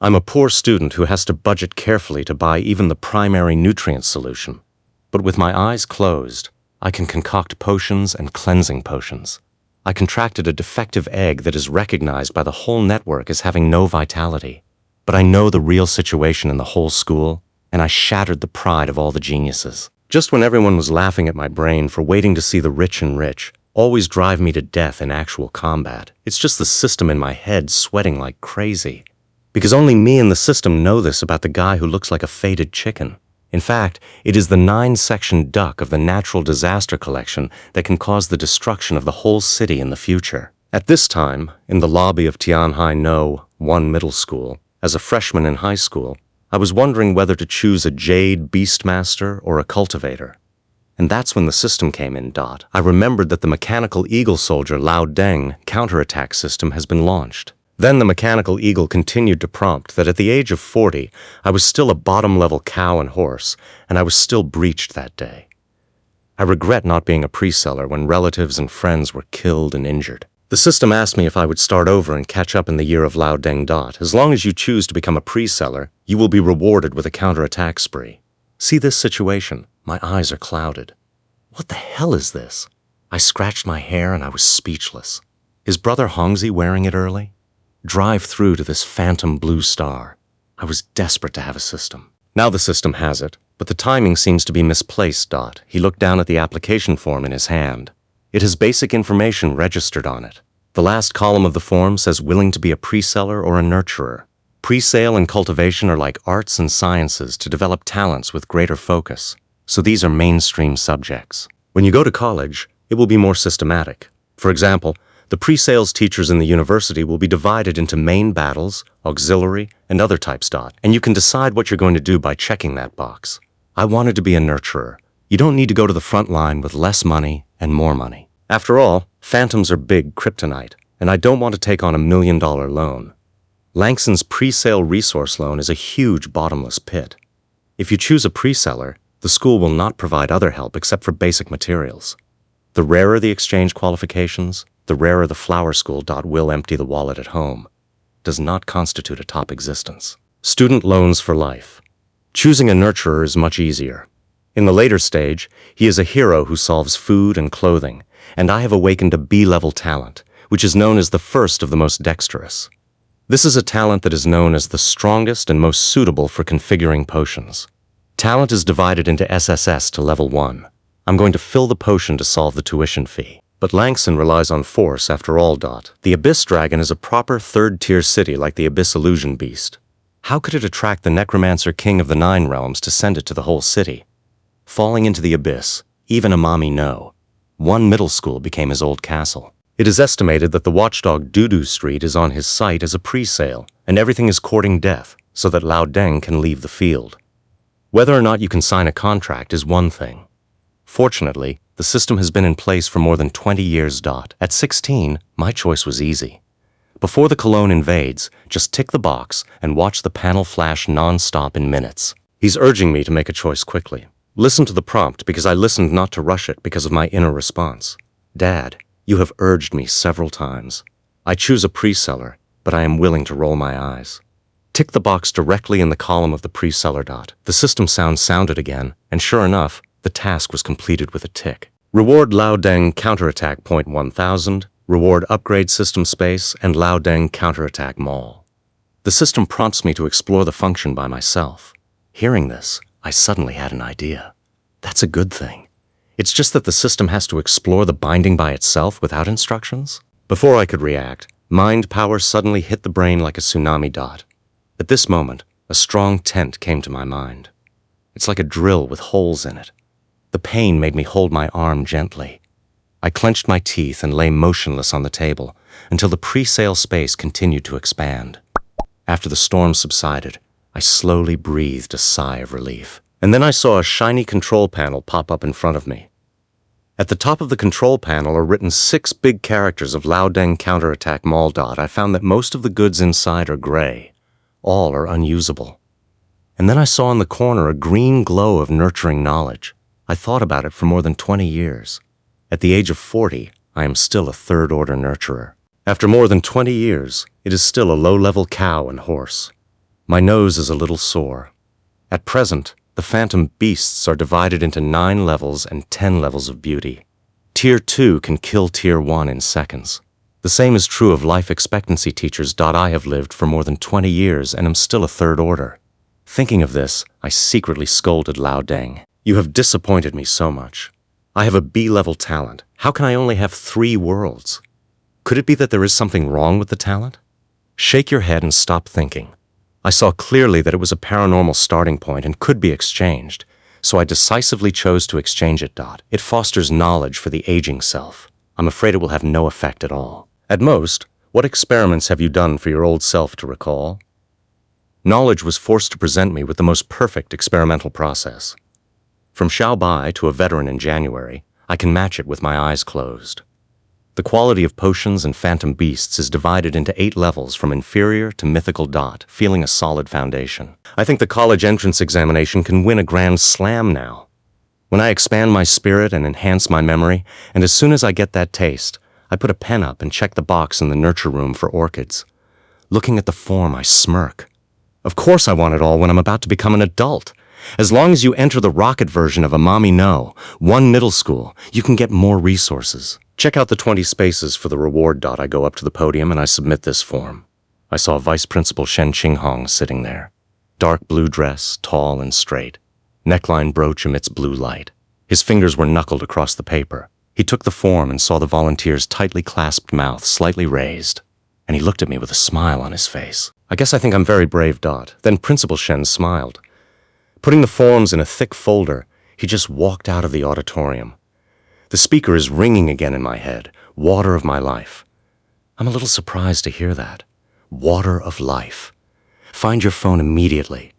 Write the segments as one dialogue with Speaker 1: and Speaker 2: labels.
Speaker 1: I'm a poor student who has to budget carefully to buy even the primary nutrient solution. But with my eyes closed, I can concoct potions and cleansing potions. I contracted a defective egg that is recognized by the whole network as having no vitality. But I know the real situation in the whole school, and I shattered the pride of all the geniuses. Just when everyone was laughing at my brain for waiting to see the rich and rich always drive me to death in actual combat, it's just the system in my head sweating like crazy. Because only me and the system know this about the guy who looks like a faded chicken. In fact, it is the 9-section duck of the Natural Disaster Collection that can cause the destruction of the whole city in the future. At this time, in the lobby of Tianhai No 1 Middle School, as a freshman in high school, I was wondering whether to choose a Jade Beastmaster or a Cultivator. And that's when the system came in. I remembered that the Mechanical Eagle Soldier Lao Deng counterattack system has been launched. Then the Mechanical Eagle continued to prompt that at the age of 40, I was still a bottom-level cow and horse, and I was still breached that day. I regret not being a pre-seller when relatives and friends were killed and injured. The system asked me if I would start over and catch up in the year of Lao Deng. As long as you choose to become a pre-seller, you will be rewarded with a counterattack spree. See this situation? My eyes are clouded. What the hell is this? I scratched my hair and I was speechless. Is Brother Hongzi wearing it early? Drive through to this phantom blue star. I was desperate to have a system. Now the system has it, but the timing seems to be misplaced. He looked down at the application form in his hand. It has basic information registered on it. The last column of the form says willing to be a pre-seller or a nurturer. Pre-sale and cultivation are like arts and sciences to develop talents with greater focus. So these are mainstream subjects. When you go to college, it will be more systematic. For example, the pre-sales teachers in the university will be divided into main battles, auxiliary, and other types. And you can decide what you're going to do by checking that box. I wanted to be a nurturer. You don't need to go to the front line with less money and more money. After all, phantoms are big kryptonite, and I don't want to take on $1 million loan. Langson's pre-sale resource loan is a huge bottomless pit. If you choose a pre-seller, the school will not provide other help except for basic materials. The rarer the exchange qualifications, the rarer the flower school. Will empty the wallet at home. Does not constitute a top existence. Student loans for life. Choosing a nurturer is much easier. In the later stage, he is a hero who solves food and clothing, and I have awakened a B-level talent, which is known as the first of the most dexterous. This is a talent that is known as the strongest and most suitable for configuring potions. Talent is divided into SSS to level 1. I'm going to fill the potion to solve the tuition fee. But Langson relies on force after all. The Abyss Dragon is a proper third-tier city like the Abyss Illusion Beast. How could it attract the Necromancer King of the 9 Realms to send it to the whole city? Falling into the abyss, even Amami No 1 Middle School became his old castle. It is estimated that the watchdog Dudu Street is on his site as a pre-sale, and everything is courting death so that Lao Deng can leave the field. Whether or not you can sign a contract is one thing. Fortunately, the system has been in place for more than 20 years. At 16, my choice was easy. Before the cologne invades, just tick the box and watch the panel flash non-stop in minutes. He's urging me to make a choice quickly. Listen to the prompt because I listened not to rush it because of my inner response. Dad, you have urged me several times. I choose a pre-seller, but I am willing to roll my eyes. Tick the box directly in the column of the pre-seller. The system sound sounded again, and sure enough, the task was completed with a tick. Reward Lao Deng counterattack point 1000, reward upgrade system space, and Lao Deng counterattack mall. The system prompts me to explore the function by myself. Hearing this, I suddenly had an idea. That's a good thing. It's just that the system has to explore the binding by itself without instructions. Before I could react, mind power suddenly hit the brain like a tsunami. At this moment, a strong tent came to my mind. It's like a drill with holes in it. The pain made me hold my arm gently. I clenched my teeth and lay motionless on the table until the pre-sale space continued to expand. After the storm subsided, I slowly breathed a sigh of relief. And then I saw a shiny control panel pop up in front of me. At the top of the control panel are written 6 big characters of Lao Deng counterattack mall. I found that most of the goods inside are gray. All are unusable. And then I saw in the corner a green glow of nurturing knowledge. I thought about it for more than 20 years. At the age of 40, I am still a third-order nurturer. After more than 20 years, it is still a low-level cow and horse. My nose is a little sore. At present, the phantom beasts are divided into 9 levels and 10 levels of beauty. Tier 2 can kill Tier 1 in seconds. The same is true of life expectancy teachers. I have lived for more than 20 years and am still a third order. Thinking of this, I secretly scolded Lao Deng. You have disappointed me so much. I have a B-level talent. How can I only have 3 worlds? Could it be that there is something wrong with the talent? Shake your head and stop thinking. I saw clearly that it was a paranormal starting point and could be exchanged, so I decisively chose to exchange it. It fosters knowledge for the aging self. I'm afraid it will have no effect at all. At most, what experiments have you done for your old self to recall? Knowledge was forced to present me with the most perfect experimental process. From Xiaobai to a veteran in January, I can match it with my eyes closed. The quality of potions and phantom beasts is divided into 8 levels from inferior to mythical. Feeling a solid foundation. I think the college entrance examination can win a grand slam now. When I expand my spirit and enhance my memory, and as soon as I get that taste, I put a pen up and check the box in the nurture room for orchids. Looking at the form, I smirk. Of course I want it all when I'm about to become an adult. As long as you enter the rocket version of a Mommy No, 1 middle school, you can get more resources. Check out the 20 spaces for the reward. I go up to the podium and I submit this form. I saw Vice Principal Shen sitting there. Dark blue dress, tall and straight. Neckline brooch emits blue light. His fingers were knuckled across the paper. He took the form and saw the volunteer's tightly clasped mouth slightly raised. And he looked at me with a smile on his face. I guess I think I'm very brave. Then Principal Shen smiled. Putting the forms in a thick folder, he just walked out of the auditorium. The speaker is ringing again in my head. Water of my life. I'm a little surprised to hear that. Water of life. Find your phone immediately.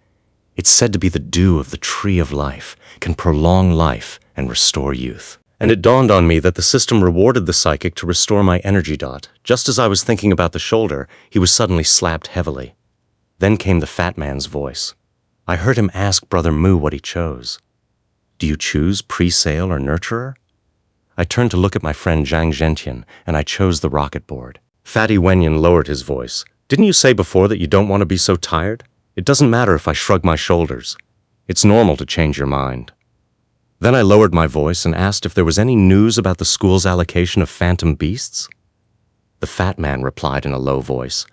Speaker 1: It's said to be the dew of the tree of life, can prolong life and restore youth. And it dawned on me that the system rewarded the psychic to restore my energy. Just as I was thinking about the shoulder, he was suddenly slapped heavily. Then came the fat man's voice. I heard him ask Brother Mu what he chose. Do you choose pre-sale or nurturer? I turned to look at my friend Jiang Zhentian, and I chose the rocket board. Fatty Wenyan lowered his voice. Didn't you say before that you don't want to be so tired? It doesn't matter if I shrug my shoulders. It's normal to change your mind. Then I lowered my voice and asked if there was any news about the school's allocation of phantom beasts. The fat man replied in a low voice.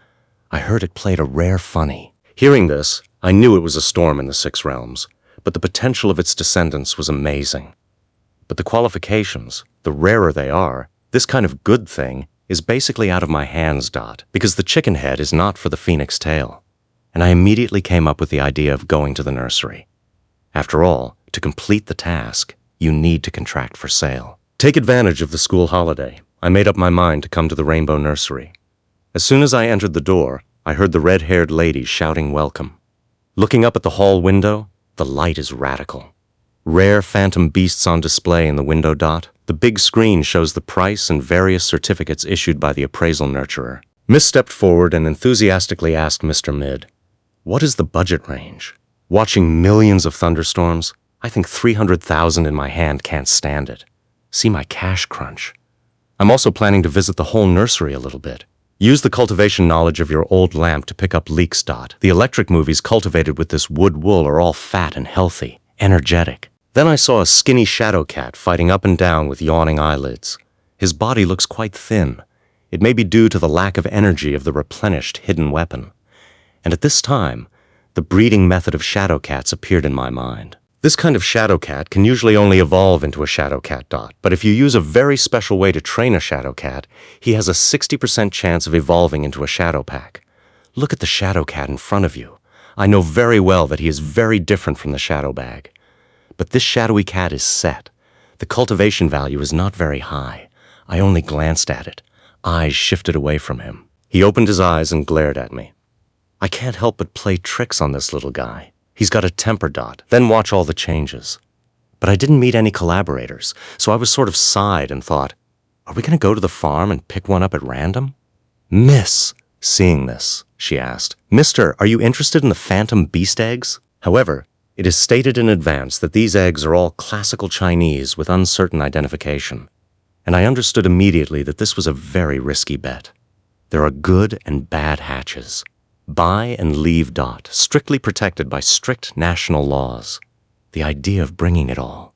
Speaker 1: I heard it played a rare funny. Hearing this, I knew it was a storm in the 6 realms, but the potential of its descendants was amazing. But the qualifications, the rarer they are, this kind of good thing is basically out of my hands. Because the chicken head is not for the phoenix tail. And I immediately came up with the idea of going to the nursery. After all, to complete the task, you need to contract for sale. Take advantage of the school holiday. I made up my mind to come to the Rainbow Nursery. As soon as I entered the door, I heard the red-haired lady shouting welcome. Looking up at the hall window, the light is radical. Rare phantom beasts on display in the window. The big screen shows the price and various certificates issued by the appraisal nurturer. Miss stepped forward and enthusiastically asked Mr. Mid, what is the budget range? Watching millions of thunderstorms, I think 300,000 in my hand can't stand it. See my cash crunch. I'm also planning to visit the whole nursery a little bit. Use the cultivation knowledge of your old lamp to pick up leeks. The electric movies cultivated with this wood wool are all fat and healthy, energetic. Then I saw a skinny shadow cat fighting up and down with yawning eyelids. His body looks quite thin. It may be due to the lack of energy of the replenished hidden weapon. And at this time, the breeding method of shadow cats appeared in my mind. This kind of shadow cat can usually only evolve into a shadow cat. But if you use a very special way to train a shadow cat, he has a 60% chance of evolving into a shadow pack. Look at the shadow cat in front of you. I know very well that he is very different from the shadow bag. But this shadowy cat is set. The cultivation value is not very high. I only glanced at it. Eyes shifted away from him. He opened his eyes and glared at me. I can't help but play tricks on this little guy. He's got a temper. Then watch all the changes. But I didn't meet any collaborators, so I was sort of sighed and thought, are we going to go to the farm and pick one up at random? Miss, seeing this, she asked, Mister, are you interested in the phantom beast eggs? However, it is stated in advance that these eggs are all classical Chinese with uncertain identification, and I understood immediately that this was a very risky bet. There are good and bad hatches. Buy and leave dot, strictly protected by strict national laws. The idea of bringing it all.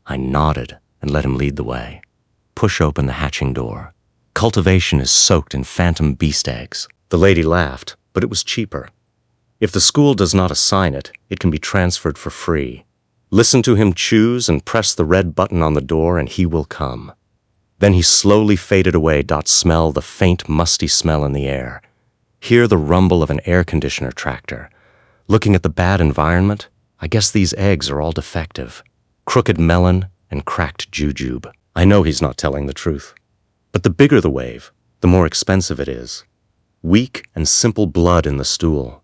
Speaker 1: I nodded and let him lead the way. Push open the hatching door. Cultivation is soaked in phantom beast eggs. The lady laughed, but it was cheaper. If the school does not assign it, it can be transferred for free. Listen to him choose and press the red button on the door and he will come. Then he slowly faded away. Smell the faint, musty smell in the air. Hear the rumble of an air conditioner tractor. Looking at the bad environment, I guess these eggs are all defective. Crooked melon and cracked jujube. I know he's not telling the truth. But the bigger the wave, the more expensive it is. Weak and simple blood in the stool.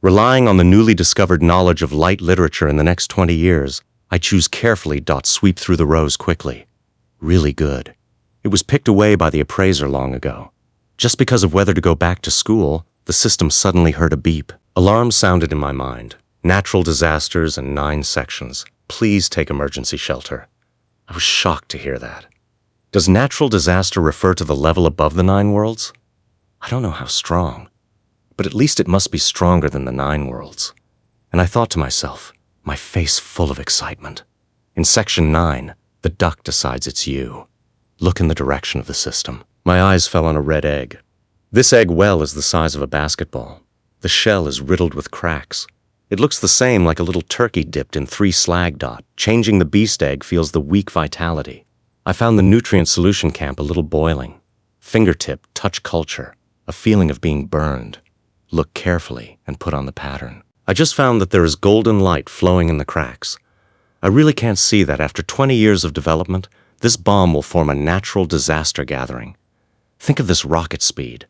Speaker 1: Relying on the newly discovered knowledge of light literature in the next 20 years, I choose carefully. Sweep through the rows quickly. Really good. It was picked away by the appraiser long ago. Just because of whether to go back to school, the system suddenly heard a beep. Alarms sounded in my mind. Natural disasters and 9 sections. Please take emergency shelter. I was shocked to hear that. Does natural disaster refer to the level above the 9 worlds? I don't know how strong, but at least it must be stronger than the 9 worlds. And I thought to myself, my face full of excitement. In Section 9, the duck decides it's you. Look in the direction of the system. My eyes fell on a red egg. This egg well is the size of a basketball. The shell is riddled with cracks. It looks the same, like a little turkey dipped in 3 slag. Changing the beast egg feels the weak vitality. I found the nutrient solution camp a little boiling. Fingertip, touch culture, a feeling of being burned. Look carefully and put on the pattern. I just found that there is golden light flowing in the cracks. I really can't see that after 20 years of development, this bomb will form a natural disaster gathering. Think of this rocket speed.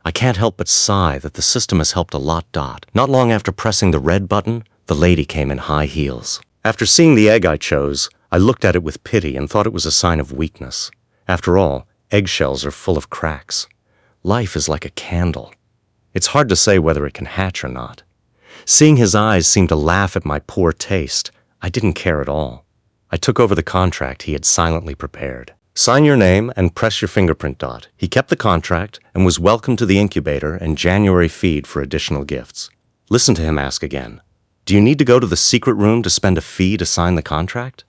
Speaker 1: I can't help but sigh that the system has helped a lot. Not long after pressing the red button, the lady came in high heels. After seeing the egg I chose, I looked at it with pity and thought it was a sign of weakness. After all, eggshells are full of cracks. Life is like a candle. It's hard to say whether it can hatch or not. Seeing his eyes seem to laugh at my poor taste, I didn't care at all. I took over the contract he had silently prepared. Sign your name and press your fingerprint. He kept the contract and was welcome to the incubator and January feed for additional gifts. Listen to him ask again, do you need to go to the secret room to spend a fee to sign the contract?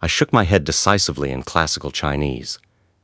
Speaker 1: I shook my head decisively in classical Chinese.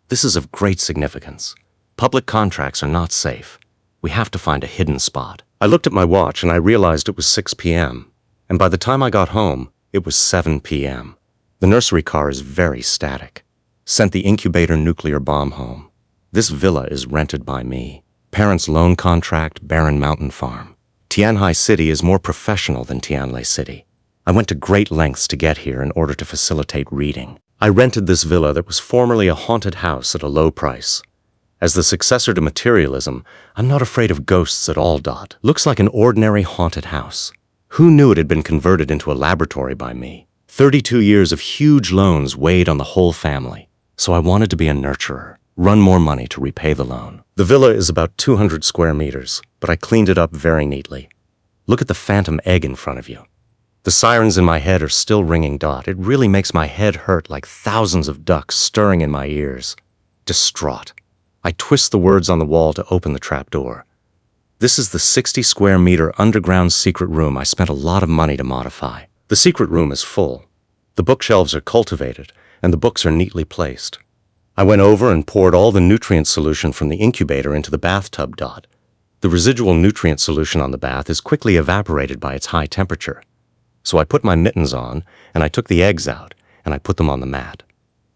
Speaker 1: This is of great significance. Public contracts are not safe. We have to find a hidden spot. I looked at my watch and I realized it was 6 p.m. And by the time I got home, it was 7 p.m. The nursery car is very static. Sent the incubator nuclear bomb home. This villa is rented by me. Parents' loan contract, barren mountain farm. Tianhai City is more professional than Tianlai City. I went to great lengths to get here in order to facilitate reading. I rented this villa that was formerly a haunted house at a low price. As the successor to materialism, I'm not afraid of ghosts at all. Looks like an ordinary haunted house. Who knew it had been converted into a laboratory by me? 32 years of huge loans weighed on the whole family. So I wanted to be a nurturer, run more money to repay the loan. The villa is about 200 square meters, but I cleaned it up very neatly. Look at the phantom egg in front of you. The sirens in my head are still ringing. It really makes my head hurt like thousands of ducks stirring in my ears. Distraught, I twist the words on the wall to open the trapdoor. This is the 60 square meter underground secret room I spent a lot of money to modify. The secret room is full. The bookshelves are cultivated, and the books are neatly placed. I went over and poured all the nutrient solution from the incubator into the bathtub. The residual nutrient solution on the bath is quickly evaporated by its high temperature. So I put my mittens on, and I took the eggs out, and I put them on the mat.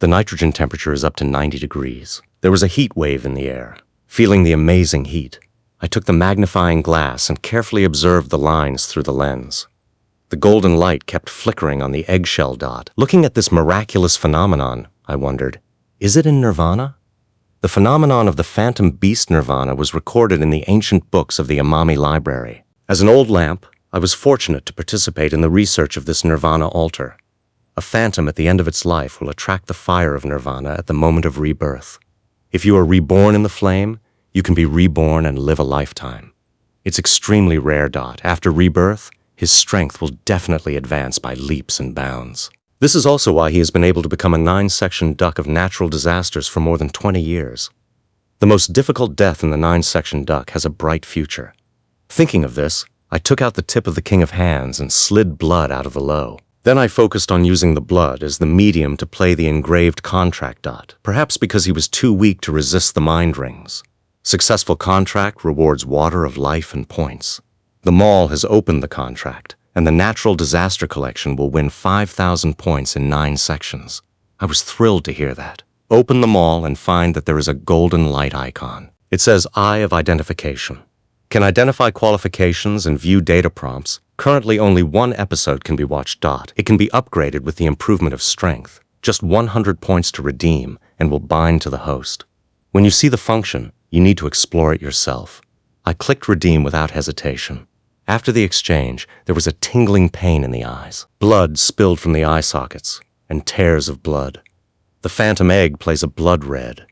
Speaker 1: The nitrogen temperature is up to 90 degrees. There was a heat wave in the air. Feeling the amazing heat, I took the magnifying glass and carefully observed the lines through the lens. The golden light kept flickering on the eggshell. Looking at this miraculous phenomenon, I wondered, is it in nirvana? The phenomenon of the phantom beast nirvana was recorded in the ancient books of the Amami Library. As an old lamp, I was fortunate to participate in the research of this nirvana altar. A phantom at the end of its life will attract the fire of nirvana at the moment of rebirth. If you are reborn in the flame, you can be reborn and live a lifetime. It's extremely rare. After rebirth, his strength will definitely advance by leaps and bounds. This is also why he has been able to become a 9-section duck of natural disasters for more than 20 years. The most difficult death in the 9-section duck has a bright future. Thinking of this, I took out the tip of the King of Hands and slid blood out of the low. Then I focused on using the blood as the medium to play the engraved contract dot, perhaps because he was too weak to resist the mind rings. Successful contract rewards water of life and points. The mall has opened the contract, and the Natural Disaster Collection will win 5,000 points in 9 sections. I was thrilled to hear that. Open the mall and find that there is a golden light icon. It says Eye of Identification. Can identify qualifications and view data prompts. Currently only 1 episode can be watched. It can be upgraded with the improvement of strength. Just 100 points to redeem and will bind to the host. When you see the function, you need to explore it yourself. I clicked redeem without hesitation. After the exchange, there was a tingling pain in the eyes. Blood spilled from the eye sockets, and tears of blood. The phantom egg plays a blood red.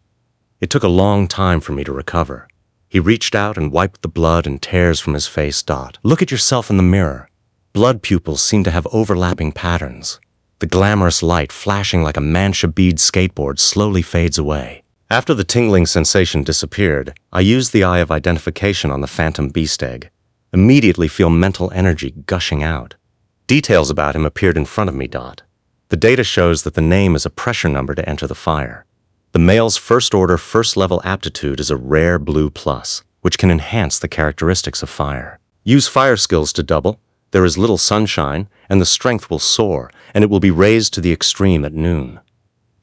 Speaker 1: It took a long time for me to recover. He reached out and wiped the blood and tears from his face. Look at yourself in the mirror. Blood pupils seem to have overlapping patterns. The glamorous light flashing like a mancha bead skateboard slowly fades away. After the tingling sensation disappeared, I used the Eye of Identification on the phantom beast egg. Immediately feel mental energy gushing out. Details about him appeared in front of me. The data shows that the name is a pressure number to enter the fire. The male's first-order, first-level aptitude is a rare blue plus, which can enhance the characteristics of fire. Use fire skills to double. There is little sunshine, and the strength will soar, and it will be raised to the extreme at noon.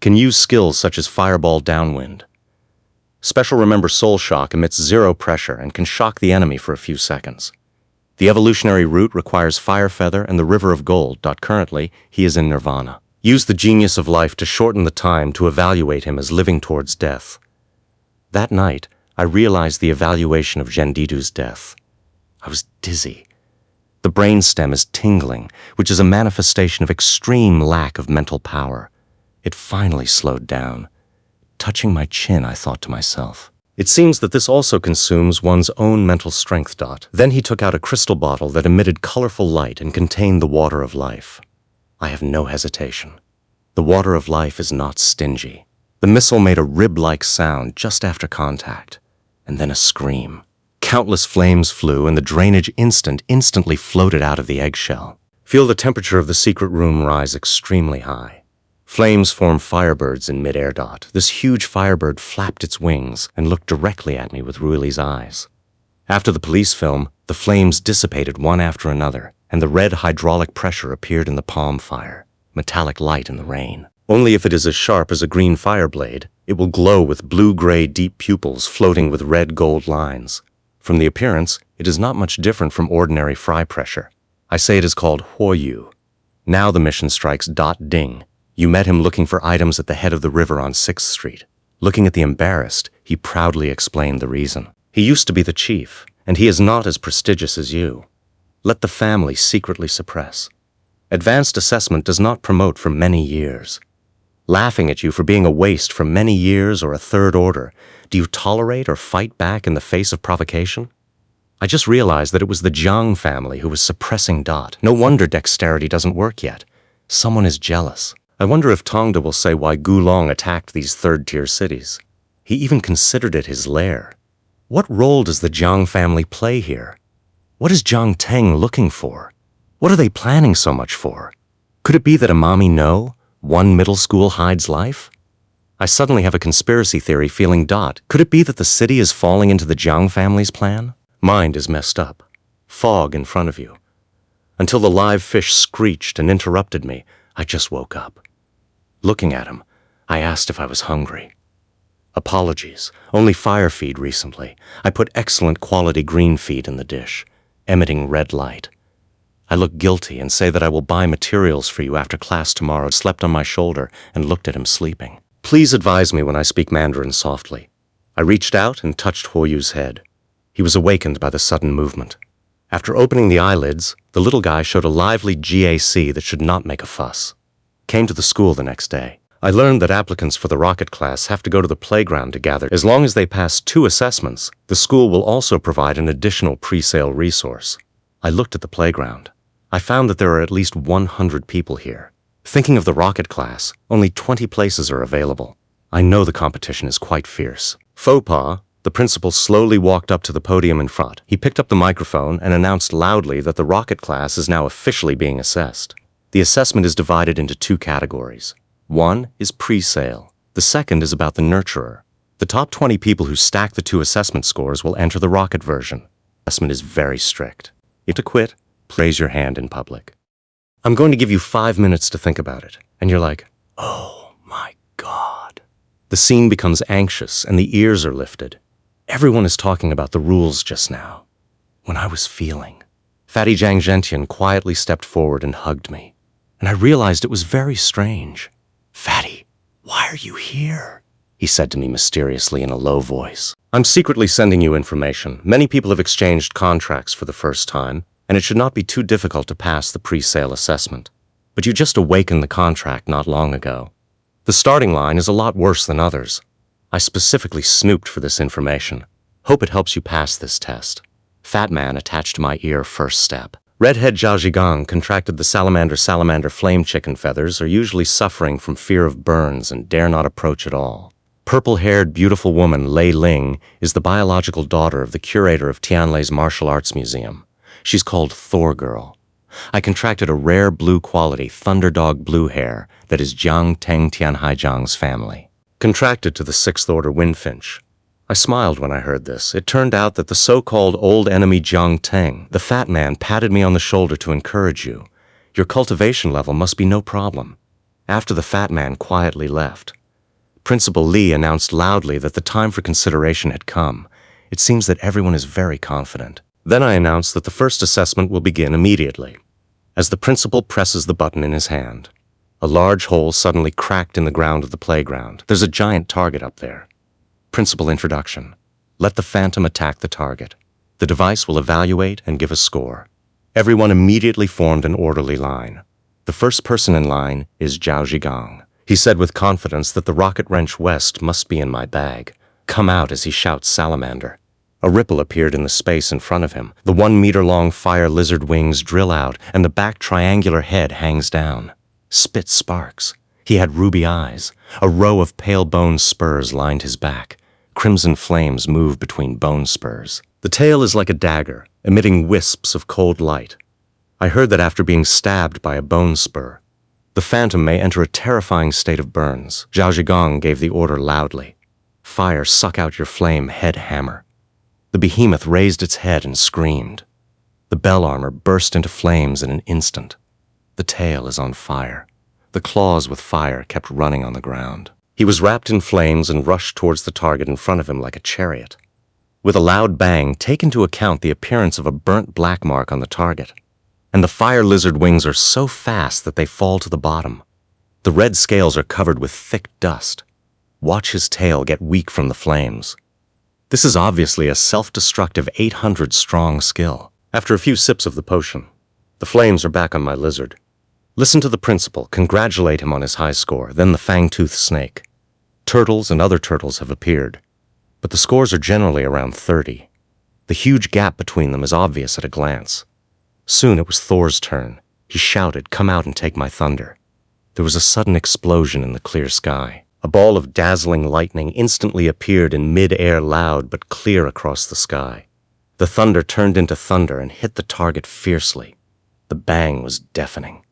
Speaker 1: Can use skills such as Fireball Downwind. Special Remember Soul Shock emits 0 pressure and can shock the enemy for a few seconds. The evolutionary route requires Fire Feather and the River of Gold. Currently, he is in Nirvana. Use the Genius of Life to shorten the time to evaluate him as living towards death. That night, I realized the evaluation of Gendidu's death. I was dizzy. The brainstem is tingling, which is a manifestation of extreme lack of mental power. It finally slowed down. Touching my chin, I thought to myself. It seems that this also consumes one's own mental strength. Then he took out a crystal bottle that emitted colorful light and contained the water of life. I have no hesitation. The water of life is not stingy. The missile made a rib-like sound just after contact, and then a scream. Countless flames flew, and the drainage instantly floated out of the eggshell. Feel the temperature of the secret room rise extremely high. Flames form firebirds in mid-air. This huge firebird flapped its wings and looked directly at me with Ruili's eyes. After the police film, the flames dissipated one after another, and the red hydraulic pressure appeared in the palm fire, metallic light in the rain. Only if it is as sharp as a green fire blade, it will glow with blue-gray deep pupils floating with red-gold lines. From the appearance, it is not much different from ordinary fry pressure. I say it is called Huoyu. Now the mission strikes. Ding. You met him looking for items at the head of the river on 6th Street. Looking at the embarrassed, he proudly explained the reason. He used to be the chief, and he is not as prestigious as you. Let the family secretly suppress. Advanced assessment does not promote for many years. Laughing at you for being a waste for many years or a third order, do you tolerate or fight back in the face of provocation? I just realized that it was the Jiang family who was suppressing. No wonder dexterity doesn't work yet. Someone is jealous. I wonder if Tongda will say why Gulong attacked these third-tier cities. He even considered it his lair. What role does the Jiang family play here? What is Jiang Teng looking for? What are they planning so much for? Could it be that Amami know one middle school hides life? I suddenly have a conspiracy theory feeling. Could it be that the city is falling into the Jiang family's plan? Mind is messed up. Fog in front of you. Until the live fish screeched and interrupted me, I just woke up. Looking at him, I asked if I was hungry. Apologies, only fire feed recently. I put excellent quality green feed in the dish, emitting red light. I look guilty and say that I will buy materials for you after class tomorrow. Slept on my shoulder and looked at him sleeping. Please advise me when I speak Mandarin softly. I reached out and touched Huoyu's head. He was awakened by the sudden movement. After opening the eyelids, the little guy showed a lively GAC that should not make a fuss. Came to the school the next day. I learned that applicants for the rocket class have to go to the playground to gather. As long as they pass 2 assessments, the school will also provide an additional pre-sale resource. I looked at the playground. I found that there are at least 100 people here. Thinking of the rocket class, only 20 places are available. I know the competition is quite fierce. Faux pas, The principal slowly walked up to the podium in front. He picked up the microphone and announced loudly that the rocket class is now officially being assessed. The assessment is divided into two categories. One is pre-sale. The second is about the nurturer. The top 20 people who stack the two assessment scores will enter the rocket version. The assessment is very strict. If to quit, raise your hand in public. I'm going to give you 5 minutes to think about it. And you're like, oh my God. The scene becomes anxious and the ears are lifted. Everyone is talking about the rules just now. When I was feeling. Fatty Jiang Zhentian quietly stepped forward and hugged me. And I realized it was very strange. Fatty, why are you here? He said to me mysteriously in a low voice. I'm secretly sending you information. Many people have exchanged contracts for the first time, and it should not be too difficult to pass the pre-sale assessment. But you just awakened the contract not long ago. The starting line is a lot worse than others. I specifically snooped for this information. Hope it helps you pass this test. Fat man attached to my ear first step. Redhead Jiang contracted the salamander flame chicken feathers are usually suffering from fear of burns and dare not approach at all. Purple-haired, beautiful woman Lei Ling is the biological daughter of the curator of Tianlei's martial arts museum. She's called Thor Girl. I contracted a rare blue-quality thunderdog blue hair that is Jiang Teng Tianhaijiang's family. Contracted to the sixth-order windfinch. I smiled when I heard this. It turned out that the so-called old enemy Jiang Teng, the fat man, patted me on the shoulder to encourage you. Your cultivation level must be no problem. After the fat man quietly left, Principal Li announced loudly that the time for consideration had come. It seems that everyone is very confident. Then I announced that the first assessment will begin immediately. As the principal presses the button in his hand, a large hole suddenly cracked in the ground of the playground. There's a giant target up there. Principal introduction. Let the phantom attack the target. The device will evaluate and give a score. Everyone immediately formed an orderly line. The first person in line is Zhao Zhigang. He said with confidence that the rocket wrench west must be in my bag. Come out as he shouts salamander. A ripple appeared in the space in front of him. The 1-meter-long fire lizard wings drill out, and the back triangular head hangs down. Spit sparks. He had ruby eyes. A row of pale bone spurs lined his back. Crimson flames move between bone spurs. The tail is like a dagger, emitting wisps of cold light. I heard that after being stabbed by a bone spur, the phantom may enter a terrifying state of burns. Zhao Zhigang gave the order loudly. Fire, suck out your flame, head hammer. The behemoth raised its head and screamed. The bell armor burst into flames in an instant. The tail is on fire. The claws with fire kept running on the ground. He was wrapped in flames and rushed towards the target in front of him like a chariot. With a loud bang, take into account the appearance of a burnt black mark on the target. And the fire lizard wings are so fast that they fall to the bottom. The red scales are covered with thick dust. Watch his tail get weak from the flames. This is obviously a self-destructive 800-strong skill. After a few sips of the potion, the flames are back on my lizard. Listen to the principal, congratulate him on his high score, then the fang-toothed snake. Turtles and other turtles have appeared, but the scores are generally around 30. The huge gap between them is obvious at a glance. Soon it was Thor's turn. He shouted, "Come out and take my thunder." There was a sudden explosion in the clear sky. A ball of dazzling lightning instantly appeared in mid-air, loud but clear across the sky. The thunder turned into thunder and hit the target fiercely. The bang was deafening.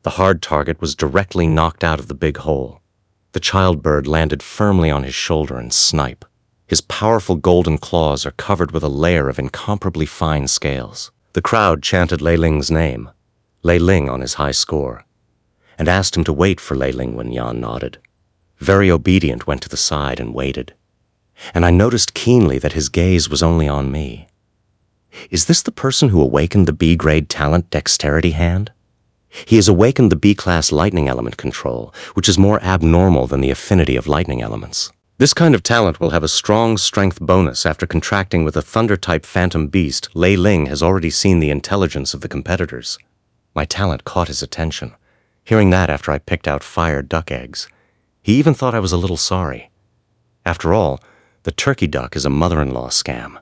Speaker 1: The hard target was directly knocked out of the big hole. The child bird landed firmly on his shoulder and snipe. His powerful golden claws are covered with a layer of incomparably fine scales. The crowd chanted Lei Ling's name, Lei Ling on his high score, and asked him to wait for Lei Ling when Yan nodded. Very obedient, went to the side and waited. And I noticed keenly that his gaze was only on me. Is this the person who awakened the B-grade talent dexterity hand? He has awakened the B-class lightning element control, which is more abnormal than the affinity of lightning elements. This kind of talent will have a strong strength bonus after contracting with a thunder-type phantom beast. Lei Ling has already seen the intelligence of the competitors. My talent caught his attention. Hearing that after I picked out fire duck eggs, he even thought I was a little sorry. After all, the turkey duck is a mother-in-law scam.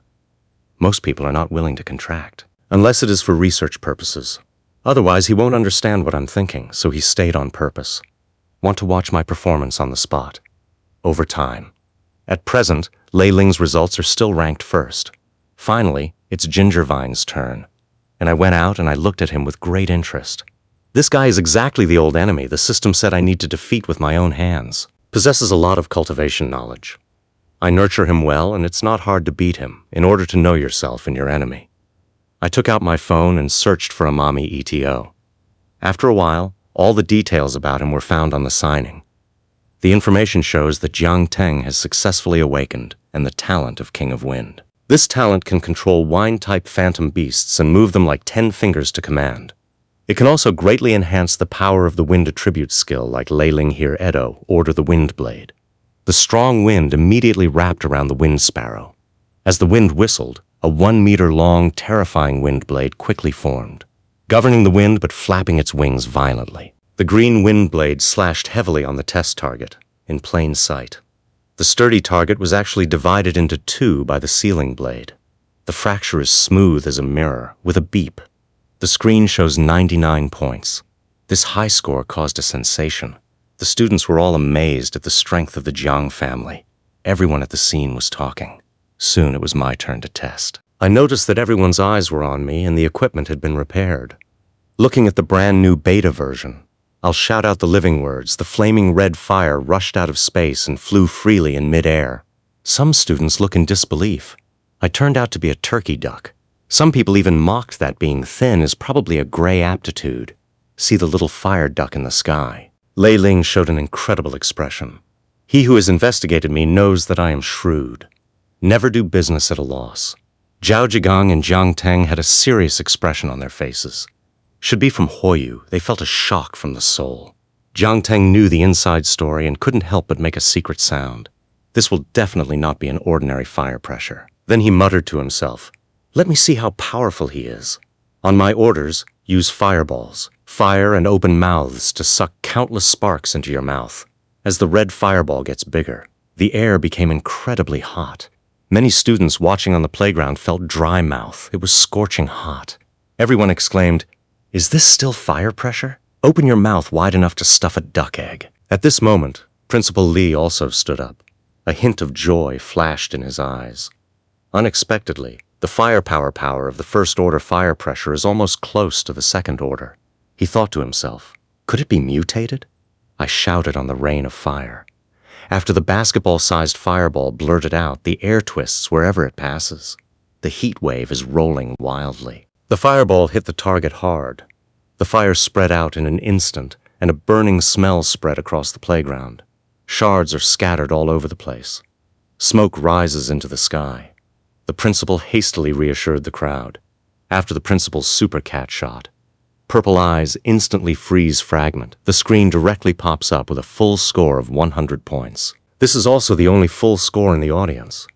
Speaker 1: Most people are not willing to contract, unless it is for research purposes. Otherwise, he won't understand what I'm thinking, so he stayed on purpose. Want to watch my performance on the spot. Over time. At present, Lei Ling's results are still ranked first. Finally, it's Gingervine's turn, and I went out and I looked at him with great interest. This guy is exactly the old enemy the system said I need to defeat with my own hands. Possesses a lot of cultivation knowledge. I nurture him well, and it's not hard to beat him in order to know yourself and your enemy. I took out my phone and searched for Amami ETO. After a while, all the details about him were found on the signing. The information shows that Jiang Teng has successfully awakened and the talent of King of Wind. This talent can control wine-type phantom beasts and move them like 10 fingers to command. It can also greatly enhance the power of the wind attribute skill like Lei Ling here Edo, Order the Wind Blade. The strong wind immediately wrapped around the wind sparrow. As the wind whistled, a 1-meter-long, terrifying wind blade quickly formed, governing the wind but flapping its wings violently. The green wind blade slashed heavily on the test target, in plain sight. The sturdy target was actually divided into two by the sealing blade. The fracture is smooth as a mirror, with a beep. The screen shows 99 points. This high score caused a sensation. The students were all amazed at the strength of the Jiang family. Everyone at the scene was talking. Soon it was my turn to test. I noticed that everyone's eyes were on me and the equipment had been repaired. Looking at the brand new beta version, I'll shout out the living words. The flaming red fire rushed out of space and flew freely in mid-air. Some students look in disbelief. I turned out to be a turkey duck. Some people even mocked that being thin is probably a gray aptitude. See the little fire duck in the sky. Lei Ling showed an incredible expression. He who has investigated me knows that I am shrewd. Never do business at a loss. Zhao Jigang and Jiang Teng had a serious expression on their faces. Should be from Hoyu, they felt a shock from the soul. Jiang Teng knew the inside story and couldn't help but make a secret sound. This will definitely not be an ordinary fire pressure. Then he muttered to himself, "Let me see how powerful he is. On my orders, use fireballs, fire and open mouths to suck countless sparks into your mouth. As the red fireball gets bigger, the air became incredibly hot. Many students watching on the playground felt dry mouth. It was scorching hot. Everyone exclaimed, 'Is this still fire pressure? Open your mouth wide enough to stuff a duck egg.'" At this moment, Principal Li also stood up. A hint of joy flashed in his eyes. Unexpectedly, the firepower of the first order fire pressure is almost close to the second order. He thought to himself, could it be mutated? I shouted on the rain of fire. After the basketball-sized fireball blurted out, the air twists wherever it passes. The heat wave is rolling wildly. The fireball hit the target hard. The fire spread out in an instant, and a burning smell spread across the playground. Shards are scattered all over the place. Smoke rises into the sky. The principal hastily reassured the crowd. After the principal's super cat shot, Purple Eyes instantly freeze fragment. The screen directly pops up with a full score of 100 points. This is also the only full score in the audience.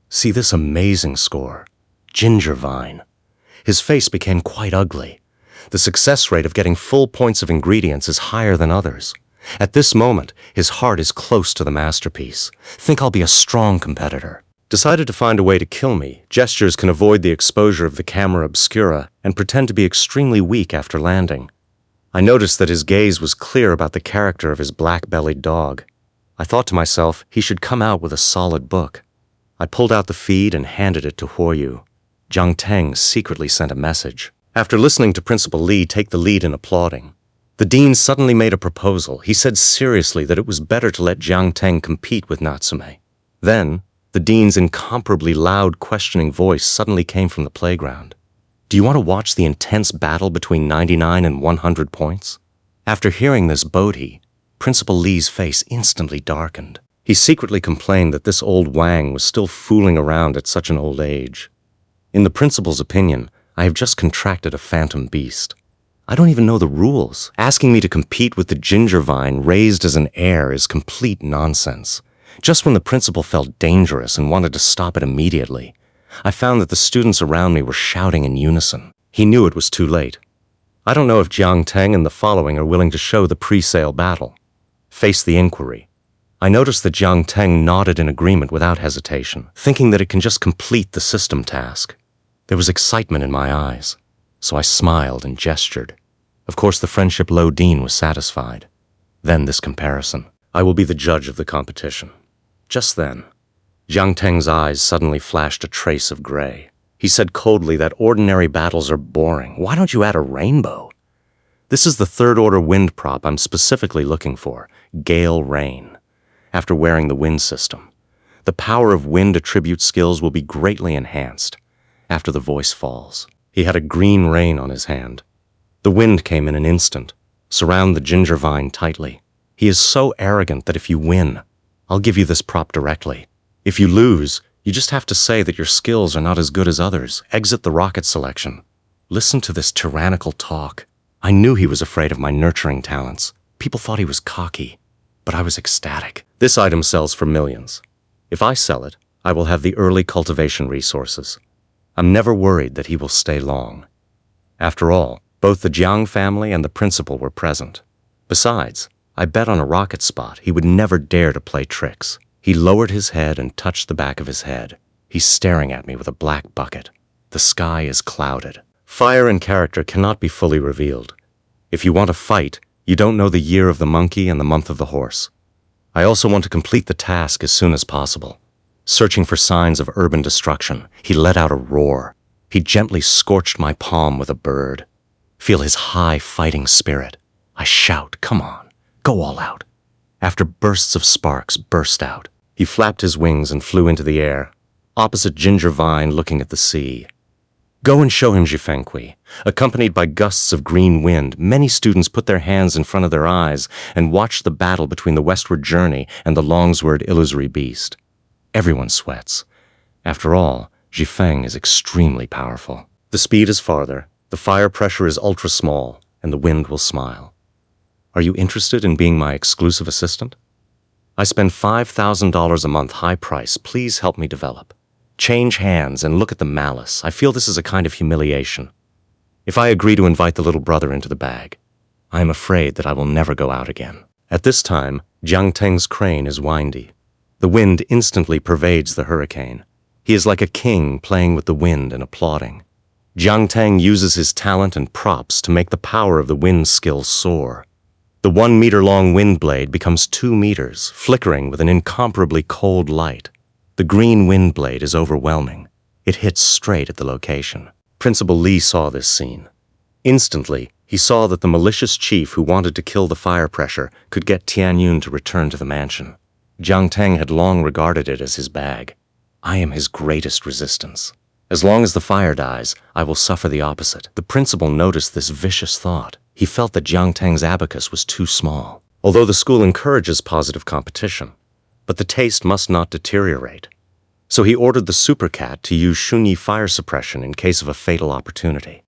Speaker 1: See this amazing score. Gingervine. His face became quite ugly. The success rate of getting full points of ingredients is higher than others. At this moment, his heart is close to the masterpiece. Think I'll be a strong competitor. Decided to find a way to kill me. Gestures can avoid the exposure of the camera obscura and pretend to be extremely weak after landing. I noticed that his gaze was clear about the character of his black-bellied dog. I thought to myself, he should come out with a solid book. I pulled out the feed and handed it to Hoyu. Jiang Teng secretly sent a message. After listening to Principal Li take the lead in applauding, the dean suddenly made a proposal. He said seriously that it was better to let Jiang Teng compete with Natsume. Then, the dean's incomparably loud, questioning voice suddenly came from the playground. Do you want to watch the intense battle between 99 and 100 points? After hearing this Bodhi, Principal Li's face instantly darkened. He secretly complained that this old Wang was still fooling around at such an old age. In the principal's opinion, I have just contracted a phantom beast. I don't even know the rules. Asking me to compete with the Gingervine raised as an heir is complete nonsense. Just when the principal felt dangerous and wanted to stop it immediately, I found that the students around me were shouting in unison. He knew it was too late. I don't know if Jiang Teng and the following are willing to show the pre-sale battle. Face the inquiry. I noticed that Jiang Teng nodded in agreement without hesitation, thinking that it can just complete the system task. There was excitement in my eyes, so I smiled and gestured. Of course, the Friendship Low Dean was satisfied. Then this comparison. I will be the judge of the competition. Just then, Jiang Teng's eyes suddenly flashed a trace of gray. He said coldly that ordinary battles are boring. Why don't you add a rainbow? This is the third-order wind prop I'm specifically looking for, Gale Rain. After wearing the wind system, the power of wind attribute skills will be greatly enhanced. After the voice falls, he had a green rain on his hand. The wind came in an instant. Surround the ginger vine tightly. He is so arrogant that if you win, I'll give you this prop directly. If you lose, you just have to say that your skills are not as good as others. Exit the rocket selection. Listen to this tyrannical talk. I knew he was afraid of my nurturing talents. People thought he was cocky, but I was ecstatic. This item sells for millions. If I sell it, I will have the early cultivation resources. I'm never worried that he will stay long. After all, both the Jiang family and the principal were present. Besides, I bet on a rocket spot he would never dare to play tricks. He lowered his head and touched the back of his head. He's staring at me with a black bucket. The sky is clouded. Fire and character cannot be fully revealed. If you want to fight, you don't know the year of the monkey and the month of the horse. I also want to complete the task as soon as possible. Searching for signs of urban destruction, he let out a roar. He gently scorched my palm with a bird. Feel his high fighting spirit. I shout, come on, go all out. After bursts of sparks burst out, he flapped his wings and flew into the air, opposite Ginger Vine looking at the sea. Go and show him Jifengqi. Accompanied by gusts of green wind, many students put their hands in front of their eyes and watched the battle between the westward journey and the longsword illusory beast. Everyone sweats. After all, Jifeng is extremely powerful. The speed is farther, the fire pressure is ultra small, and the wind will smile. Are you interested in being my exclusive assistant? I spend $5,000 a month high price. Please help me develop. Change hands and look at the malice. I feel this is a kind of humiliation. If I agree to invite the little brother into the bag, I am afraid that I will never go out again. At this time, Jiang Teng's crane is windy. The wind instantly pervades the hurricane. He is like a king playing with the wind and applauding. Jiang Teng uses his talent and props to make the power of the wind skill soar. The 1-meter-long wind blade becomes 2 meters, flickering with an incomparably cold light. The green wind blade is overwhelming. It hits straight at the location. Principal Li saw this scene. Instantly, he saw that the malicious chief who wanted to kill the fire pressure could get Tianyun to return to the mansion. Jiang Teng had long regarded it as his bag. I am his greatest resistance. As long as the fire dies, I will suffer the opposite. The principal noticed this vicious thought. He felt that Jiang Teng's abacus was too small. Although the school encourages positive competition, but the taste must not deteriorate. So he ordered the super cat to use Shunyi fire suppression in case of a fatal opportunity.